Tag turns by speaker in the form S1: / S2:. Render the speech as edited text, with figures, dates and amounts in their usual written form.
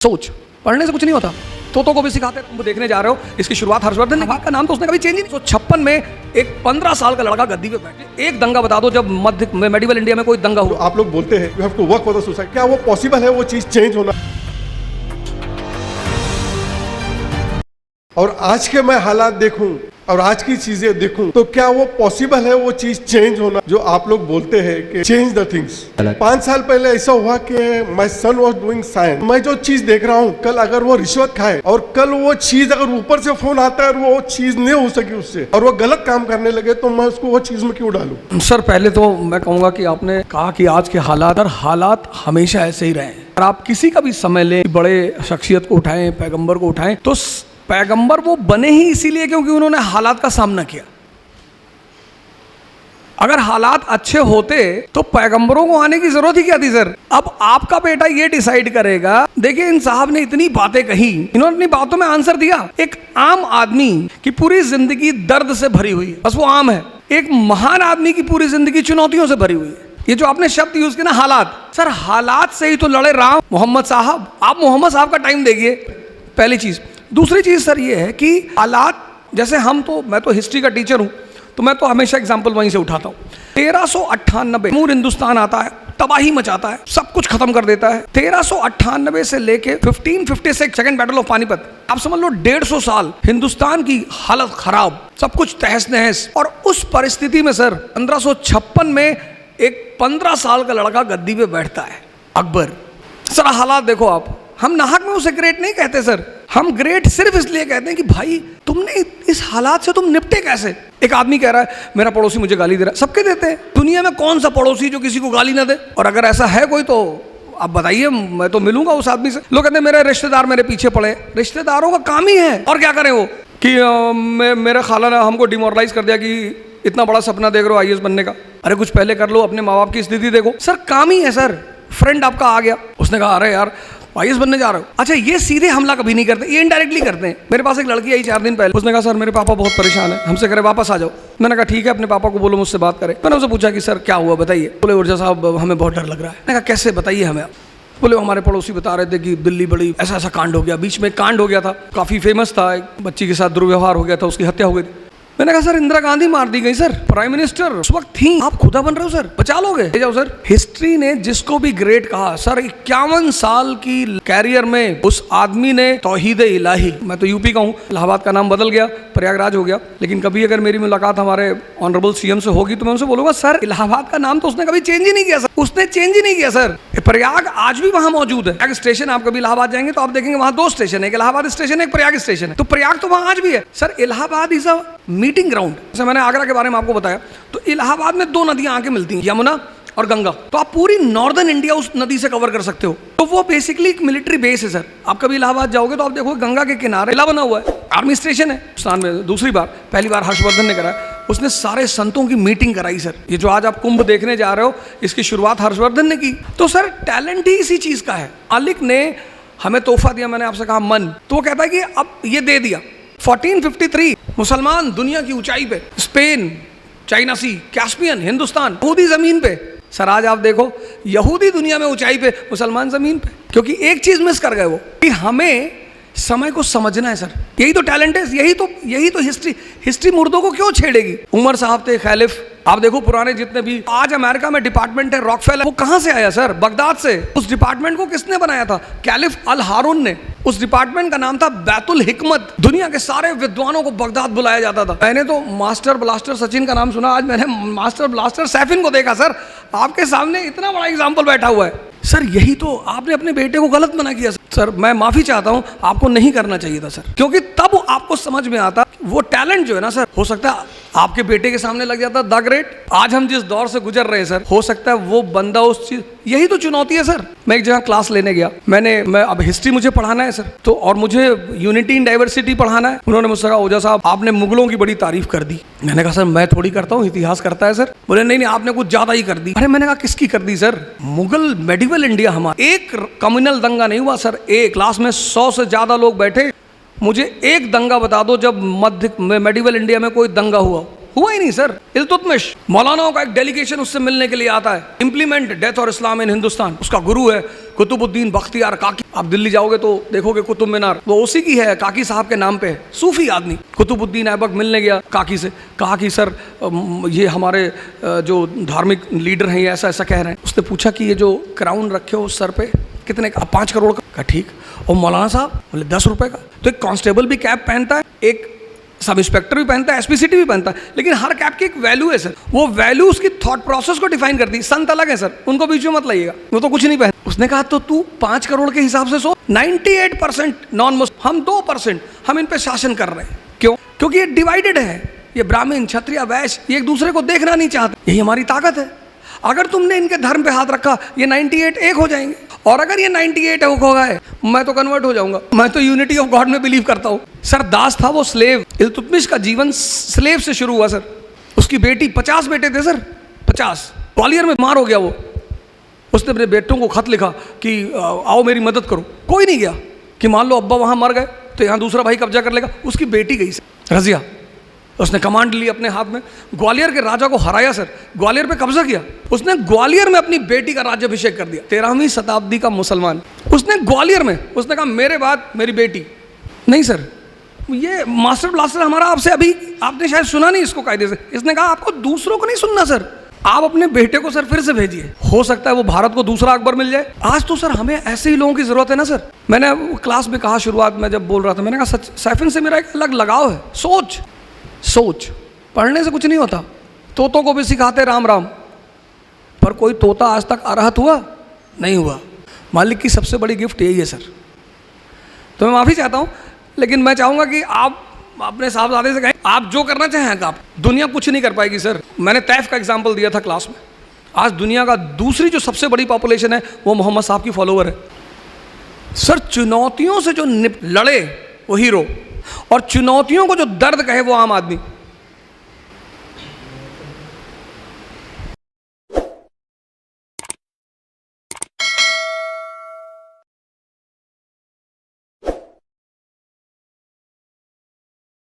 S1: सोच पढ़ने से कुछ नहीं होता। तोतों को भी सिखाते हैं। तुम देखने जा रहे हो, इसकी शुरुआत हर्षवर्धन ने की। का नाम तो उसने कभी चेंज ही नहीं। 1956 में एक 15 साल का लड़का गद्दी पे बैठे, एक दंगा बता दो जब मध्य मेडिवल इंडिया में कोई दंगा हुआ।
S2: आप लोग बोलते हैं you have to work for the society, क्या वो पॉसिबल है वो चीज चेंज होना? और आज के मैं हालात देखूं और आज की चीजें देखूं तो क्या वो पॉसिबल है वो चीज चेंज होना जो आप लोग बोलते हैं कि चेंज द थिंग्स? 5 साल पहले ऐसा हुआ कि my son was doing science. मैं जो चीज देख रहा हूँ, कल अगर वो रिश्वत खाए और कल वो चीज अगर ऊपर से फोन आता है और वो चीज नहीं हो सकी उससे और वो गलत काम करने लगे तो मैं उसको वो चीज में क्यों डालूं?
S1: सर पहले तो मैं कहूंगा कि आपने कहा कि आज के हालात हमेशा ऐसे ही रहे। और आप किसी का भी समय ले, बड़े शख्सियत को उठाएं, पैगंबर को उठाएं, तो पैगंबर वो बने ही इसीलिए क्योंकि उन्होंने हालात का सामना किया। अगर हालात अच्छे होते तो पैगंबरों को आने की जरूरत ही क्या थी सर? अब आपका बेटा ये डिसाइड करेगा। देखिए इन साहब ने इतनी बातें कही, इन्होंने अपनी बातों में आंसर दिया। एक आम आदमी की पूरी जिंदगी दर्द से भरी हुई है, बस वो आम है। एक महान आदमी की पूरी जिंदगी चुनौतियों से भरी हुई है। ये जो आपने शब्द यूज किया ना हालात, सर हालात से ही तो लड़े राम मोहम्मद साहब। आप मोहम्मद साहब का टाइम देखिए, पहली चीज। दूसरी चीज सर ये है कि हालात जैसे मैं तो हिस्ट्री का टीचर हूं, तो मैं तो हमेशा एग्जाम्पल वहीं से उठाता हूं। 1398 मूर हिंदुस्तान आता है, तबाही मचाता है, सब कुछ खत्म कर देता है। 1398 से लेके 1556 सेकंड बैटल ऑफ पानीपत, आप समझ लो 150 साल हिंदुस्तान की हालत खराब, सब कुछ तहस नहस। और उस परिस्थिति में सर 1556 में एक 15 साल का लड़का गद्दी पे बैठता है, अकबर। सर हालात देखो आप। हम नाहक में उसे ग्रेट नहीं कहते सर, हम ग्रेट सिर्फ इसलिए कहते हैं कि भाई तुमने इस हालात से तुम निपटे कैसे। एक आदमी कह रहा है मेरा पड़ोसी मुझे गाली दे रहा है, सबके देते हैं। दुनिया में कौन सा पड़ोसी जो किसी को गाली ना दे? और अगर ऐसा है कोई तो आप बताइए, मैं तो मिलूंगा उस आदमी से। लोग कहते हैं मेरे रिश्तेदार मेरे पीछे पड़े। रिश्तेदारों का काम ही है, और क्या करें वो कि मेरे खाला ने हमको डिमोरलाइज कर दिया कि इतना बड़ा सपना देख रहे हो IAS बनने का। अरे कुछ पहले कर लो, अपने माँ बाप की स्थिति देखो। सर काम ही है सर। फ्रेंड आपका आ गया, उसने कहा अरे यार IAS बनने जा रहे हो। अच्छा, ये सीधे हमला कभी नहीं करते, ये इनडायरेक्टली करते हैं। मेरे पास एक लड़की आई 4 दिन पहले, उसने कहा सर मेरे पापा बहुत परेशान है, हमसे करे वापस आ जाओ। मैंने कहा ठीक है, अपने पापा को बोलो मुझसे बात करें। मैंने उनसे पूछा कि सर क्या हुआ बताइए। बोले ऊर्जा साहब हमें बहुत डर लग रहा है। मैंने कहा कैसे बताइए हमें। बोले हमारे पड़ोसी बता रहे थे कि दिल्ली बड़ी ऐसा ऐसा कांड हो गया। बीच में एक कांड हो गया था, काफी फेमस था, एक बच्ची के साथ दुर्व्यवहार हो गया था, उसकी हत्या हो गई थी। मैंने कहा सर इंदिरा गांधी मार दी गई सर, प्राइम मिनिस्टर उस वक्त थी, आप खुदा बन रहे हो सर, बचा लोगे? ले जाओ सर। हिस्ट्री ने जिसको भी ग्रेट कहा सर, 51 साल की कैरियर में उस आदमी ने तौहीद इलाही, मैं तो यूपी का हूँ, इलाहाबाद का नाम बदल गया, प्रयागराज हो गया, लेकिन कभी अगर मेरी मुलाकात हमारे ऑनरेबल CM से होगी तो मैं उनसे बोलूंगा सर इलाहाबाद का नाम तो उसने कभी चेंज ही नहीं किया सर, उसने चेंज ही नहीं किया सर। प्रयाग आज भी वहां मौजूद है। प्रयाग स्टेशन, आप कभी इलाहाबाद जाएंगे तो आप देखेंगे वहां 2 स्टेशन है, एक इलाहाबाद स्टेशन है, एक प्रयाग स्टेशन है। तो प्रयाग तो वहां आज भी है sir. Allahabad is a meeting ground. जैसे मैंने आगरा के बारे में आपको बताया, तो इलाहाबाद में 2 नदियां आके मिलती हैं, यमुना और गंगा। तो आप पूरी नॉर्दर्न इंडिया उस नदी से कवर कर सकते हो। तो वो बेसिकली एक मिलिट्री बेस है सर। आप कभी इलाहाबाद जाओगे तो आप देखोगे गंगा के किनारे किला बना हुआ है, आर्मी स्टेशन है हिंदुस्तान में। दूसरी बार, पहली बार हर्षवर्धन ने कराया, उसने सारे संतों की मीटिंग कराई सर। ये जो आज आप कुंभ देखने जा रहे हो, इसकी शुरुआत हर्षवर्धन ने की। तो सर टैलेंट ही इसी चीज का है। मालिक ने हमें तोहफा दिया, मैंने आपसे कहा मन, तो वो कहता है कि अब ये दे दिया। 1453 मुसलमान दुनिया की ऊंचाई पे, स्पेन, चाइना सी, कैस्पियन, हिंदुस्तान, यहूदी जमीन पे। सर आज आप देखो यहूदी दुनिया में ऊंचाई पे, मुसलमान जमीन पे। क्योंकि एक चीज मिस कर गए वो, कि हमें समय को समझना है सर। यही तो टैलेंट है, यही तो हिस्ट्री मुर्दों को क्यों छेड़ेगी? उमर साहब थे खैलिफ, आप देखो पुराने जितने भी आज अमेरिका में डिपार्टमेंट है रॉकफेलर, वो कहां से आया सर? बगदाद से। उस डिपार्टमेंट को किसने बनाया था? कैलिफ अल हारून ने। उस डिपार्टमेंट का नाम था बैतुल हिकमत। दुनिया के सारे विद्वानों को बगदाद बुलाया जाता था। मैंने तो मास्टर ब्लास्टर सचिन का नाम सुना, आज मैंने मास्टर ब्लास्टर सैफिन को देखा सर। आपके सामने इतना बड़ा एग्जाम्पल बैठा हुआ है सर। यही तो आपने अपने बेटे को गलत मना किया सर। मैं माफी चाहता हूं, आपको नहीं करना चाहिए था सर, क्योंकि तब आपको समझ में आता वो टैलेंट जो है ना सर, हो सकता है आपके बेटे के सामने लग जाता द ग्रेट। आज हम जिस दौर से गुजर रहे हैं सर, हो सकता है वो बंदा उस चीज, यही तो चुनौती है सर। मैं एक जगह क्लास लेने गया, मैं अब हिस्ट्री मुझे पढ़ाना है सर, तो और मुझे यूनिटी इन डाइवर्सिटी पढ़ाना है। उन्होंने मुझसे कहा ओझा साहब आपने मुगलों की बड़ी तारीफ कर दी। मैंने कहा सर मैं थोड़ी करता हूँ, इतिहास करता है सर। बोले नहीं आपने कुछ ज्यादा ही कर दी। अरे मैंने कहा किसकी कर दी सर? मुगल मेडिवल इंडिया हमारा, एक कम्युनल दंगा नहीं हुआ सर। एक क्लास में 100 से ज्यादा लोग बैठे, मुझे एक दंगा बता दो जब मध्य मेडिवल इंडिया में कोई दंगा हुआ। हुआ ही नहीं सर। इल्तुतमिश मौलानाओं का एक डेलीगेशन उससे मिलने के लिए आता है, इम्प्लीमेंट डेथ और इस्लाम इन हिंदुस्तान। उसका गुरु है कुतुबुद्दीन बख्तियार काकी। आप दिल्ली जाओगे तो देखोगे कुतुब मीनार, वो उसी की है, काकी साहब के नाम पे है। सूफी आदमी कुतुबुद्दीन ऐबक मिलने गया काकी से, कहा कि सर ये हमारे जो धार्मिक लीडर हैं ये ऐसा ऐसा कह रहे हैं। उसने पूछा कि ये जो क्राउन रखे हो उस सर पे कितने का? 5 करोड़ का। कहा ठीक। और मौलाना साहब बोले 10 रुपए का। तो एक कांस्टेबल भी कैप पहनता है, एक सब इंस्पेक्टर भी पहनता है, एसपीसीटी भी पहनता है, लेकिन हर कैप की एक वैल्यू है सर। वो वैल्यू उसकी थॉट प्रोसेस को डिफाइन करती है। संत अलग है सर, उनको बीच में मत लाइएगा, वो तो कुछ नहीं पहन। उसने कहा तो तू 5 करोड़ के हिसाब से सो, 98% नॉन मुस्लिम, हम 2%, हम इन पे शासन कर रहे हैं। क्यों? क्योंकि ये डिवाइडेड है, ये ब्राह्मण क्षत्रिय वैश्य, ये एक दूसरे को देखना नहीं चाहते। यही हमारी ताकत है। अगर तुमने इनके धर्म पे हाथ रखा, ये 98 एक हो जाएंगे। और अगर ये 98 हो गए, मैं तो कन्वर्ट हो जाऊंगा। मैं तो यूनिटी ऑफ गॉड में बिलीव करता हूँ। सर दास था वो स्लेव। इल्तुतमिश का जीवन स्लेव से शुरू हुआ सर। उसकी बेटी, 50 बेटे थे सर, 50। ग्वालियर में मार हो गया वो। उसने अपने बेटों को खत लिखा कि आओ मेरी मदद करो। कोई नहीं गया कि मान लो अब्बा वहाँ मर गए तो यहाँ दूसरा भाई कब्जा कर लेगा। उसकी बेटी गई सर, रजिया। उसने कमांड ली अपने हाथ में, ग्वालियर के राजा को हराया सर, ग्वालियर पे कब्जा किया। उसने ग्वालियर में अपनी बेटी का राज्याभिषेक कर दिया। 13वीं शताब्दी का मुसलमान, उसने ग्वालियर में, उसने कहा मेरे बाद मेरी बेटी। नहीं सर, ये मास्टर ब्लास्टर हमारा आपसे अभी, आपने शायद सुना नहीं इसको कायदे से। इसने कहा आपको दूसरों को नहीं सुनना सर, आप अपने बेटे को सर फिर से भेजिए। हो सकता है वो भारत को दूसरा अकबर मिल जाए। आज तो सर हमें ऐसे ही लोगों की जरूरत है ना सर। मैंने क्लास में कहा, शुरुआत में जब बोल रहा था, मैंने कहा सच सैफिन से मेरा एक अलग लगाव है। सोच पढ़ने से कुछ नहीं होता। तोतों को भी सिखाते राम राम, पर कोई तोता आज तक अरहत हुआ नहीं हुआ। मालिक की सबसे बड़ी गिफ्ट यही है सर। तो मैं माफ़ी चाहता हूँ, लेकिन मैं चाहूँगा कि आप अपने साहबजादे से कहें आप जो करना चाहें आप, दुनिया कुछ नहीं कर पाएगी सर। मैंने तैफ का एग्जाम्पल दिया था क्लास में। आज दुनिया का दूसरी जो सबसे बड़ी पॉपुलेशन है वो मोहम्मद साहब की फॉलोवर है सर। चुनौतियों से जो लड़े वो हीरो, और चुनौतियों को जो दर्द कहे वो आम आदमी।